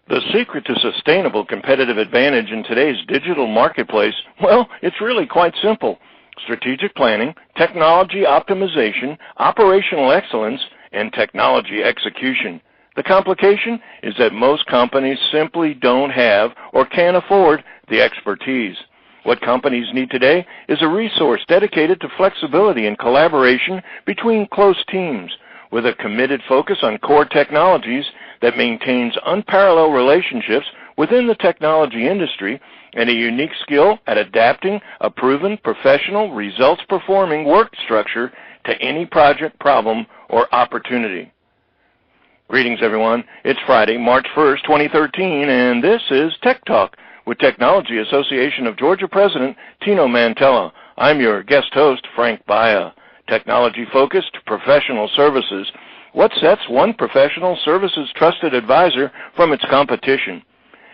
The secret to sustainable competitive advantage in today's digital marketplace, well, it's really quite simple. Strategic planning, technology optimization, operational excellence, and technology execution. The complication is that most companies simply don't have or can't afford the expertise. What companies need today is a resource dedicated to flexibility and collaboration between close teams, with a committed focus on core technologies that maintains unparalleled relationships within the technology industry and a unique skill at adapting a proven, professional, results-performing work structure to any project, problem, or opportunity. Greetings, everyone. It's Friday, March 1st, 2013, and this is Tech Talk with Technology Association of Georgia President Tino Mantella. I'm your guest host, Frank Baia. Technology-focused professional services. What sets one professional services trusted advisor from its competition?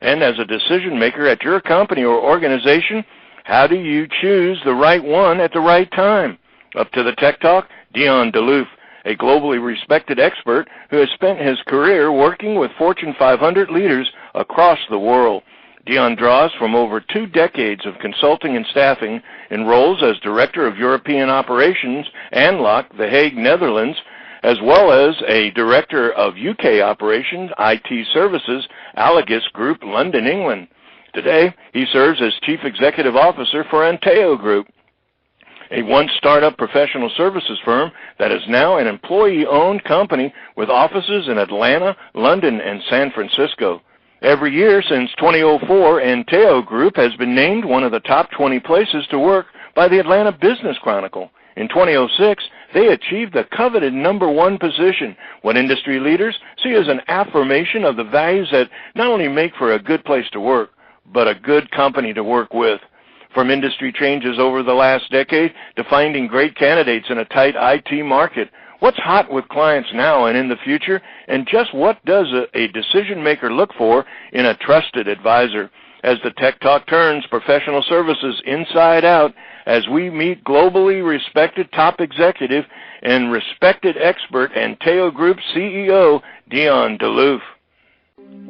And as a decision maker at your company or organization, how do you choose the right one at the right time? Up to the Tech Talk, Dion DeLoof, a globally respected expert who has spent his career working with Fortune 500 leaders across the world. Dion draws from over 2 decades of consulting and staffing in roles as Director of European Operations, Anlock, The Hague, Netherlands, as well as a Director of UK Operations, IT Services, Allegis Group, London, England. Today, he serves as Chief Executive Officer for Anteo Group, a once startup professional services firm that is now an employee-owned company with offices in Atlanta, London, and San Francisco. Every year since 2004, Anteo Group has been named one of the top 20 places to work by the Atlanta Business Chronicle. In 2006, they achieved the coveted #1 position, what industry leaders see as an affirmation of the values that not only make for a good place to work, but a good company to work with. From industry changes over the last decade to finding great candidates in a tight IT market, what's hot with clients now and in the future, and just what does a decision maker look for in a trusted advisor? As the Tech Talk turns professional services inside out, as we meet globally respected top executive and respected expert Anteo Group CEO Dion DeLoof.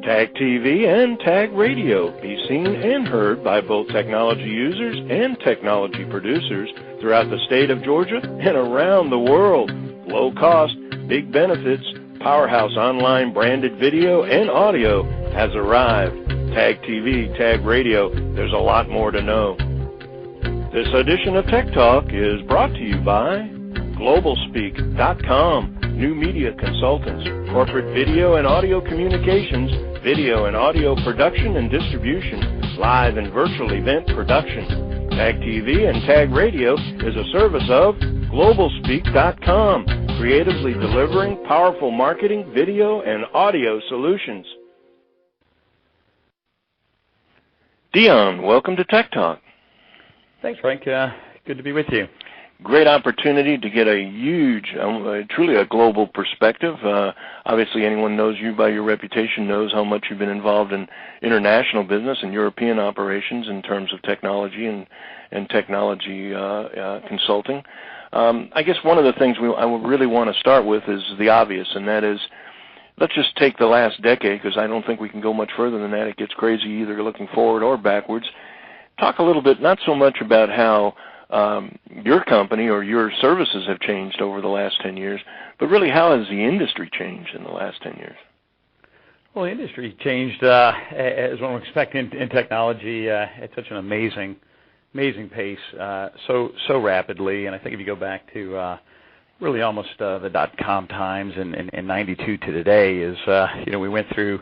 Tag TV and Tag Radio be seen and heard by both technology users and technology producers throughout the state of Georgia and around the world. Low cost, big benefits, powerhouse online branded video and audio has arrived. Tag TV, Tag Radio, there's a lot more to know. This edition of Tech Talk is brought to you by GlobalSpeak.com, new media consultants, corporate video and audio communications, video and audio production and distribution, live and virtual event production. Tag TV and Tag Radio is a service of GlobalSpeak.com, creatively delivering powerful marketing, video, and audio solutions. Dion, welcome to Tech Talk. Thanks, Frank. Good to be with you. Great opportunity to get a huge, truly a global perspective. Obviously, anyone knows you by your reputation knows how much you've been involved in international business and European operations in terms of technology and technology consulting. I guess one of the things I would really want to start with is the obvious, and that is, let's just take the last decade, because I don't think we can go much further than that. It gets crazy either looking forward or backwards. Talk a little bit, not so much about how your company or your services have changed over the last 10 years, but really how has the industry changed in the last 10 years? Well, the industry changed, as one would expect in technology, at such an amazing pace, so rapidly. And I think if you go back to really almost the dot-com times in 92 to today, is we went through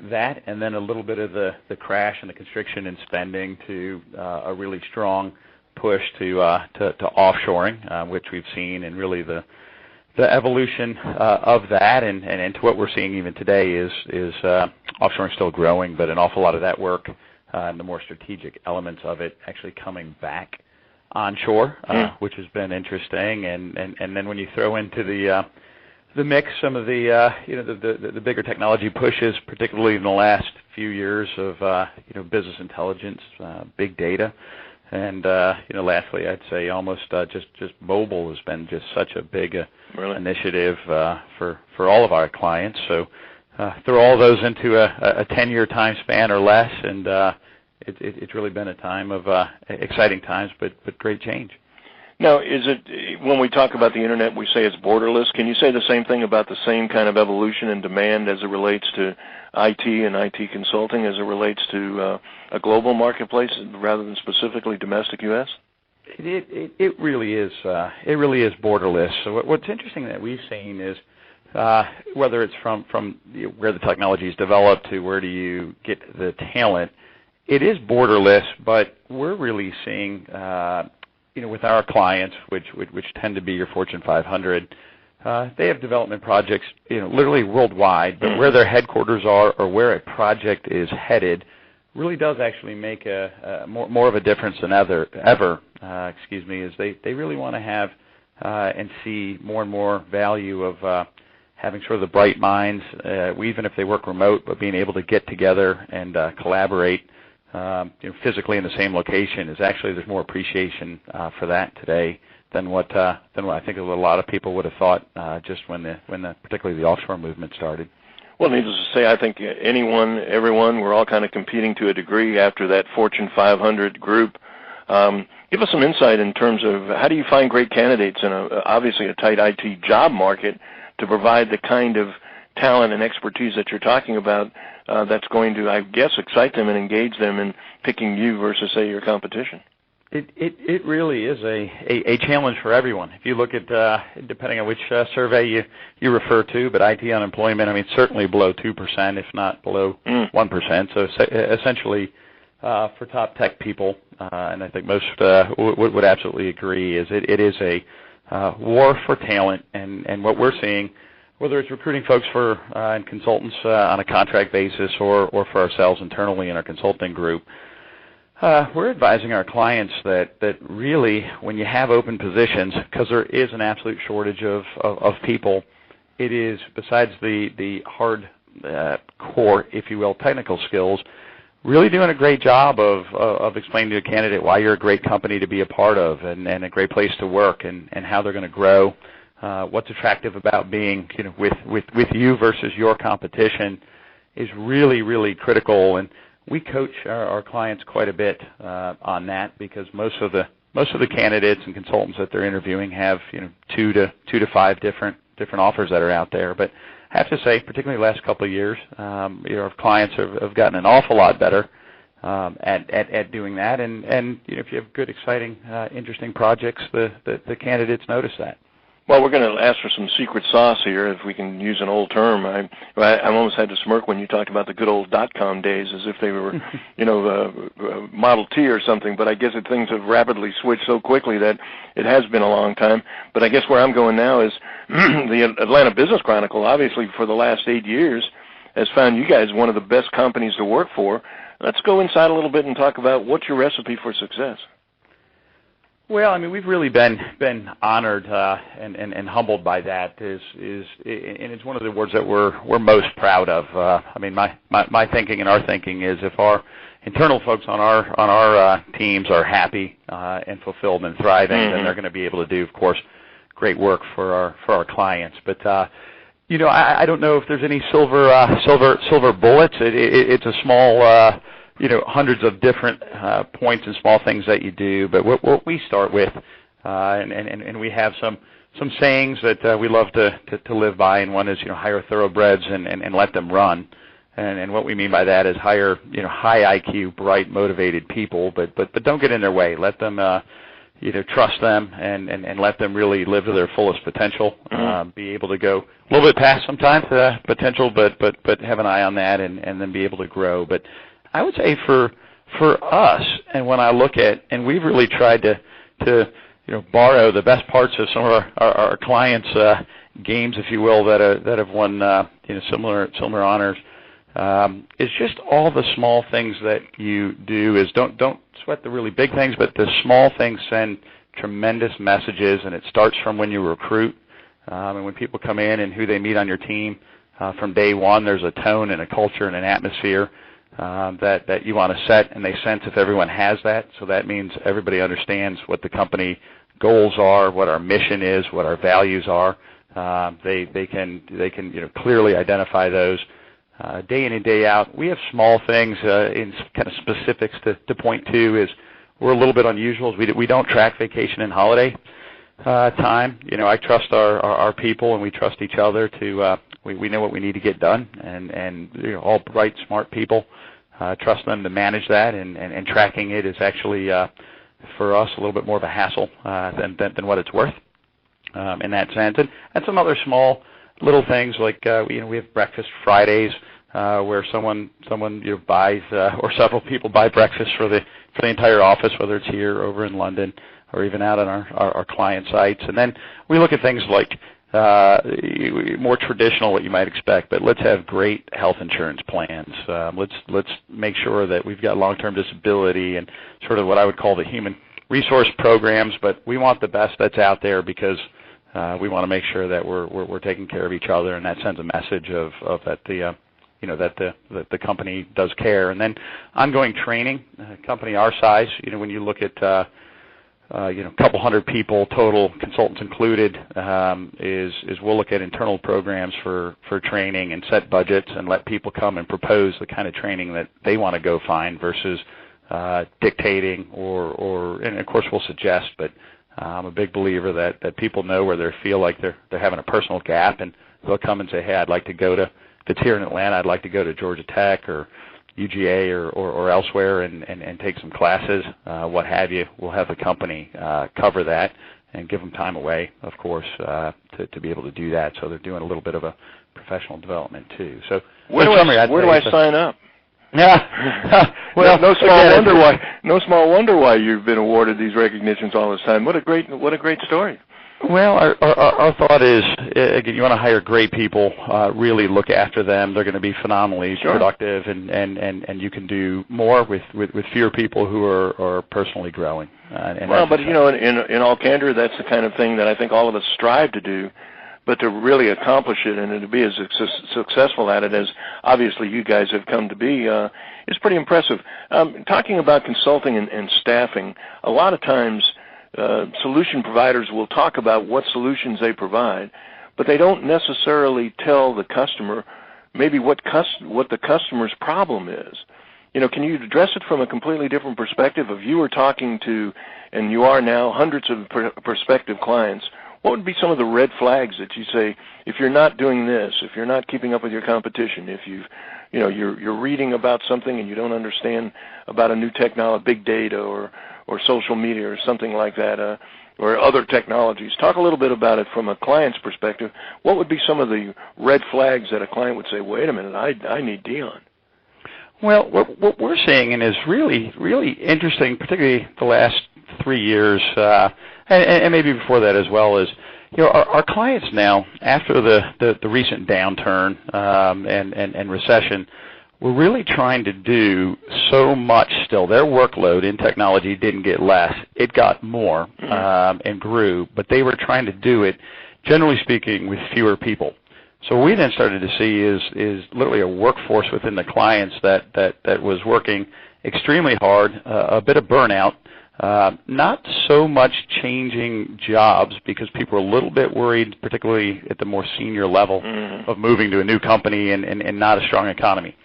that, and then a little bit of the crash and the constriction in spending to a really strong push to offshoring, which we've seen, and really the evolution of that, and to what we're seeing even today is offshoring still growing, but an awful lot of that work and the more strategic elements of it actually coming back onshore, which has been interesting, and then when you throw into the mix some of the bigger technology pushes, particularly in the last few years of business intelligence, big data, and lastly, I'd say almost just mobile has been just such a big initiative for all of our clients. So throw all those into a 10-year time span or less, and it's really been a time of exciting times, but great change. Now, is it, when we talk about the Internet, we say it's borderless. Can you say the same thing about the same kind of evolution and demand as it relates to IT and IT consulting as it relates to a global marketplace rather than specifically domestic U.S.? It really is. It really is borderless. So what's interesting that we've seen is whether it's from where the technology is developed to where do you get the talent, it is borderless. But we're really seeing, with our clients, which tend to be your Fortune 500, they have development projects, literally worldwide. But where their headquarters are or where a project is headed really does actually make a more of a difference than ever. Is they really want to have and see more and more value of having sort of the bright minds, even if they work remote, but being able to get together and collaborate physically in the same location is actually, there's more appreciation for that today than what I think a lot of people would have thought just when particularly the offshore movement started. Well, needless to say, I think everyone, we're all kind of competing to a degree after that Fortune 500 group. Give us some insight in terms of how do you find great candidates in obviously a tight IT job market to provide the kind of talent and expertise that you're talking about that's going to, I guess, excite them and engage them in picking you versus, say, your competition? It really is a challenge for everyone. If you look at, depending on which survey you refer to, but IT unemployment, certainly below 2%, if not below 1%. So essentially, for top tech people, and I think most would absolutely agree, is it is a war for talent. And what we're seeing, whether it's recruiting folks and consultants on a contract basis or for ourselves internally in our consulting group, we're advising our clients that really when you have open positions, because there is an absolute shortage of people, it is, besides the hard core, if you will, technical skills, really doing a great job of explaining to a candidate why you're a great company to be a part of and a great place to work and how they're going to grow. What's attractive about being with you versus your competition is really, really critical. And we coach our clients quite a bit on that because most of the candidates and consultants that they're interviewing have 2 to 5 different offers that are out there. But I have to say, particularly the last couple of years, our clients have gotten an awful lot better at doing that. And if you have good, exciting, interesting projects, the candidates notice that. Well, we're going to ask for some secret sauce here, if we can use an old term. I almost had to smirk when you talked about the good old .com days as if they were, Model T or something. But I guess things have rapidly switched so quickly that it has been a long time. But I guess where I'm going now is the Atlanta Business Chronicle, obviously for the last 8 years, has found you guys one of the best companies to work for. Let's go inside a little bit and talk about what's your recipe for success. Well, we've really been honored and humbled by that. And it's one of the awards that we're most proud of. My thinking and our thinking is if our internal folks on our teams are happy and fulfilled and thriving, then they're going to be able to do, of course, great work for our clients. But I don't know if there's any silver bullets. It's a small. Hundreds of different points and small things that you do. But what we start with, and we have some sayings that we love to live by, and one is, hire thoroughbreds and let them run. And what we mean by that is hire, high IQ, bright, motivated people, but don't get in their way. Let them, trust them and let them really live to their fullest potential. Be able to go a little bit past sometimes potential, but have an eye on that and then be able to grow. But I would say for us, and when I look at, and we've really tried to borrow the best parts of some of our clients' games, if you will, that have won similar honors. It's just all the small things that you do. Is don't sweat the really big things, but the small things send tremendous messages, and it starts from when you recruit and when people come in and who they meet on your team. From day one, there's a tone and a culture and an atmosphere that you want to set, and they sense if everyone has that. So that means everybody understands what the company goals are, what our mission is, what our values are. They can clearly identify those. day in and day out. We have small things in kind of specifics to point to. Is we're a little bit unusual. We don't track vacation and holiday time. I trust our people, and we trust each other to. We know what we need to get done, and all bright, smart people. Trust them to manage that, and tracking it is actually for us a little bit more of a hassle than what it's worth in that sense. And some other small little things like we have breakfast Fridays where someone buys or several people buy breakfast for the entire office, whether it's here, over in London, or even out on our client sites. And then we look at things like more traditional, what you might expect, but let's have great health insurance plans. Let's make sure that we've got long-term disability and sort of what I would call the human resource programs, but we want the best that's out there because we want to make sure that we're taking care of each other, and that sends a message of that the company does care. And then ongoing training. A company our size, when you look at a couple hundred people total, consultants included, is we'll look at internal programs for training and set budgets and let people come and propose the kind of training that they want to go find versus dictating and of course we'll suggest, but I'm a big believer that people know where they feel like they're having a personal gap, and they'll come and say, hey, I'd like to go to, if it's here in Atlanta, I'd like to go to Georgia Tech or UGA or elsewhere and take some classes, what have you. We'll have the company cover that and give them time away, of course, to be able to do that. So they're doing a little bit of a professional development too. So where do I sign up? Yeah. Well, no small wonder why you've been awarded these recognitions all this time. What a great story. Well, our thought is, again, you want to hire great people, really look after them. They're going to be phenomenally productive, and you can do more with fewer people who are personally growing. But in all candor, that's the kind of thing that I think all of us strive to do. But to really accomplish it and to be as successful at it as obviously you guys have come to be is pretty impressive. Talking about consulting and staffing, a lot of times solution providers will talk about what solutions they provide, but they don't necessarily tell the customer maybe what the customer's problem is. Can you address it from a completely different perspective? If you were talking to, and you are now, hundreds of prospective clients, what would be some of the red flags that you say, if you're not doing this, if you're not keeping up with your competition, if you're reading about something and you don't understand about a new technology, big data or social media or something like that, or other technologies. Talk a little bit about it from a client's perspective. What would be some of the red flags that a client would say, wait a minute, I need Dion? Well, what we're seeing, and is really, really interesting, particularly the last 3 years, and maybe before that as well, is our clients now, after the recent downturn and recession, we're really trying to do so much still. Their workload in technology didn't get less. It got more and grew, but they were trying to do it, generally speaking, with fewer people. So what we then started to see is literally a workforce within the clients that was working extremely hard, a bit of burnout, not so much changing jobs because people are a little bit worried, particularly at the more senior level, of moving to a new company and not a strong economy.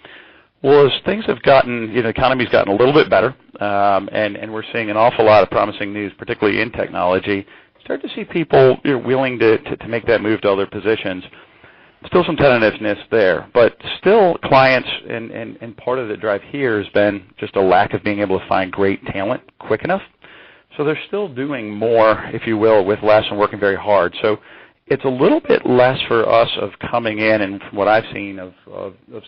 Well, as things have gotten, the economy's gotten a little bit better, and we're seeing an awful lot of promising news, particularly in technology. Start to see people willing to make that move to other positions. Still some tentativeness there, but still clients, and part of the drive here has been just a lack of being able to find great talent quick enough. So they're still doing more, if you will, with less and working very hard. So it's a little bit less for us of coming in and from what I've seen of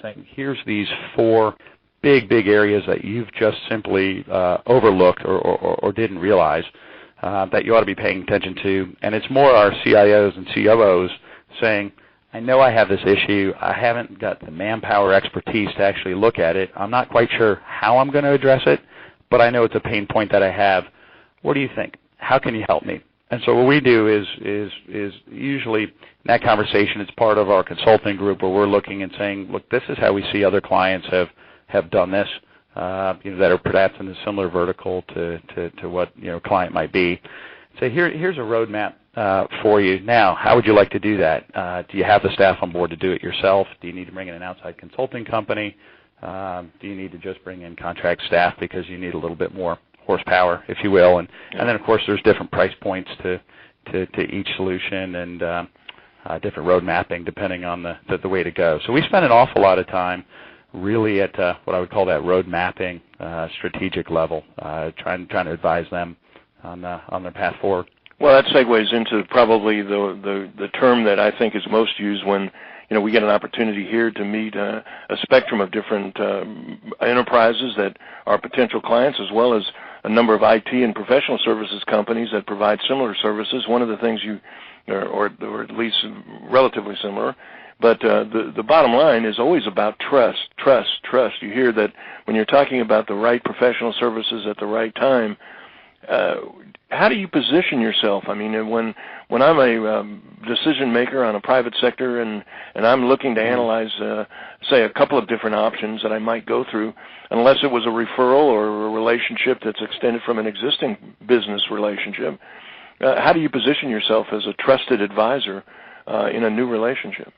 saying, here's these 4 big areas that you've just simply overlooked or didn't realize that you ought to be paying attention to. And it's more our CIOs and COOs saying, I know I have this issue. I haven't got the manpower expertise to actually look at it. I'm not quite sure how I'm going to address it, but I know it's a pain point that I have. What do you think? How can you help me? And so what we do is usually in that conversation, it's part of our consulting group where we're looking and saying, look, this is how we see other clients have done this, that are perhaps in a similar vertical to what client might be. say, here's a roadmap for you. Now, how would you like to do that? Do you have the staff on board to do it yourself? Do you need to bring in an outside consulting company? Do you need to just bring in contract staff because you need a little bit more horsepower, if you will? And then, of course, there's different price points to each solution and different road mapping depending on the way to go. So we spend an awful lot of time really at what I would call that road mapping strategic level, trying to advise them on their path forward. Well, that segues into probably the term that I think is most used when we get an opportunity here to meet a spectrum of different enterprises that are potential clients, as well as a number of IT and professional services companies that provide similar services. One of the things or at least relatively similar, but the bottom line is always about trust. You hear that when you're talking about the right professional services at the right time. How do you position yourself? I mean, when I'm a decision maker on a private sector and I'm looking to analyze, say, a couple of different options that I might go through, unless it was a referral or a relationship that's extended from an existing business relationship, how do you position yourself as a trusted advisor in a new relationship?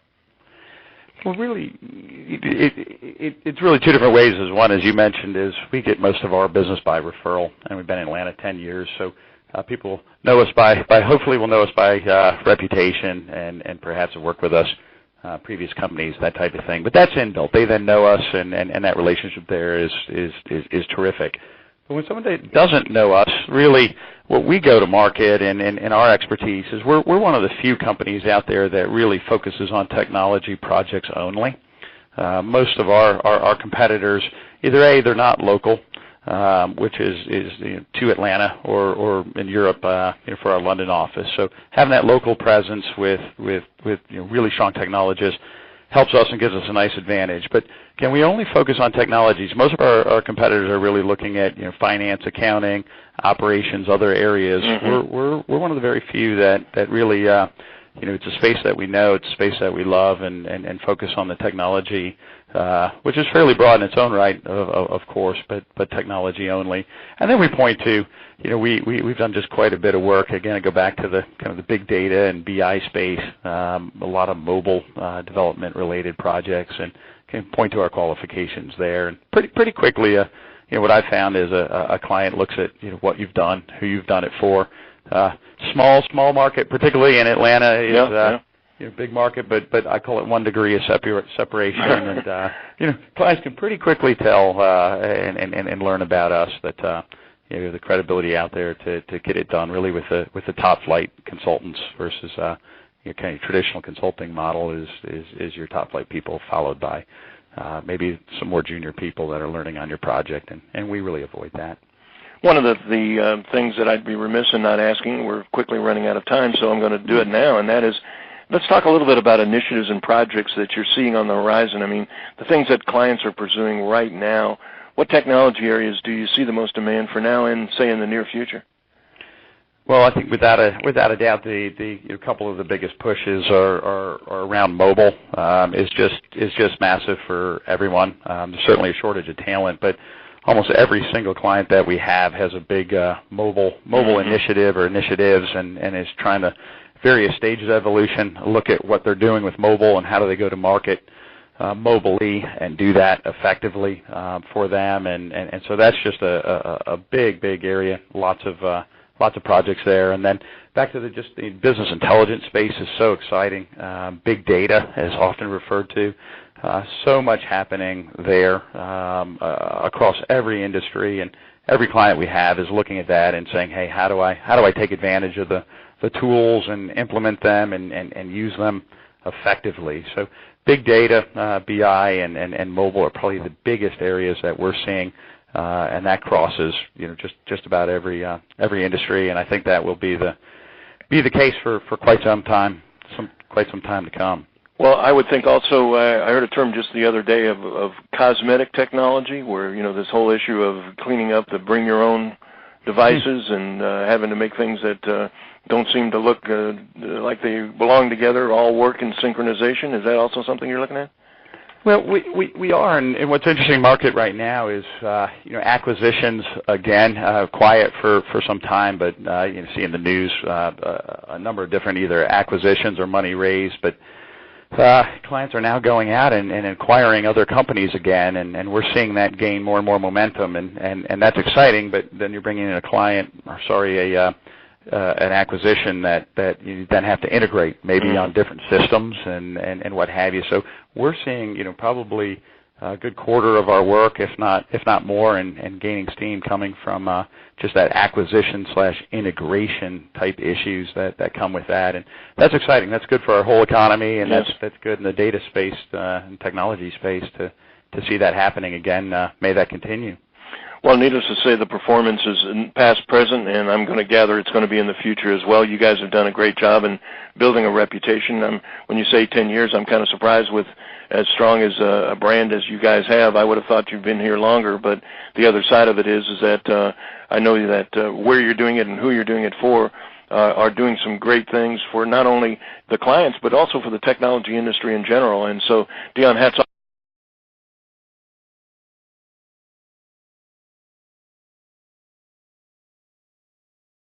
Well, really, it's really two different ways. One, as you mentioned, is we get most of our business by referral, and we've been in Atlanta 10 years, so people know us hopefully will know us by reputation and perhaps have worked with us, previous companies, that type of thing. But that's inbuilt. They then know us, and that relationship there is terrific. But when someone doesn't know us, really what we go to market and our expertise is we're one of the few companies out there that really focuses on technology projects only. Most of our competitors, either they're not local, which is to Atlanta or in Europe for our London office. So having that local presence with really strong technologists helps us and gives us a nice advantage. But can we only focus on technologies? Most of our competitors are really looking at finance, accounting, operations, other areas. Mm-hmm. We're one of the very few that really it's a space that we know, it's a space that we love, and focus on the technology, which is fairly broad in its own right, of course, but technology only. And then we point to, we've done just quite a bit of work. Again, I go back to the kind of the big data and BI space, a lot of mobile development related projects, and can point to our qualifications there. And pretty quickly, what I found is a client looks at what you've done, who you've done it for. Small market, particularly in Atlanta, is big market, but I call it 1 degree of separation. And clients can pretty quickly tell and learn about us that the credibility out there to get it done really with the top flight consultants versus your kind of traditional consulting model is your top flight people, followed by maybe some more junior people that are learning on your project, and we really avoid that. One of the things that I'd be remiss in not asking, we're quickly running out of time, so I'm going to do it now, and that is, let's talk a little bit about initiatives and projects that you're seeing on the horizon. I mean, the things that clients are pursuing right now. What technology areas do you see the most demand for now and, say, in the near future? Well, I think without a doubt, the couple of the biggest pushes are around mobile. Is just massive for everyone. There's certainly a shortage of talent, but almost every single client that we have has a big mobile initiative or initiatives, and is trying to various stages of evolution look at what they're doing with mobile and how do they go to market mobily and do that effectively for them, and so that's just a big area. Lots of projects there. And then back to the business intelligence space is so exciting. Big data is often referred to. So much happening there across every industry, and every client we have is looking at that and saying, hey, how do I take advantage of the tools and implement them and use them effectively? So big data, BI, and mobile are probably the biggest areas that we're seeing. And that crosses, just about every industry, and I think that will be the case for quite some time to come. Well, I would think also, I heard a term just the other day of cosmetic technology, where this whole issue of cleaning up the bring your own devices and having to make things that don't seem to look like they belong together all work in synchronization. Is that also something you're looking at? Well, we are, and what's interesting market right now is acquisitions again quiet for some time, but you see in the news a number of different either acquisitions or money raised, but clients are now going out and acquiring other companies again, and we're seeing that gain more and more momentum, and that's exciting. But then you're bringing in an acquisition that you then have to integrate maybe on different systems and what have you. So we're seeing probably a good quarter of our work, if not more, and gaining steam coming from just that acquisition/integration type issues that come with that, and that's exciting. That's good for our whole economy, and that's good in the data space and technology space to see that happening again. May that continue. Well, needless to say, the performance is past, present, and I'm going to gather it's going to be in the future as well. You guys have done a great job in building a reputation. When you say 10 years, I'm kind of surprised with as strong as a brand as you guys have. I would have thought you've been here longer, but the other side of it is that I know that where you're doing it and who you're doing it for are doing some great things for not only the clients, but also for the technology industry in general. And so, Dion, hats off.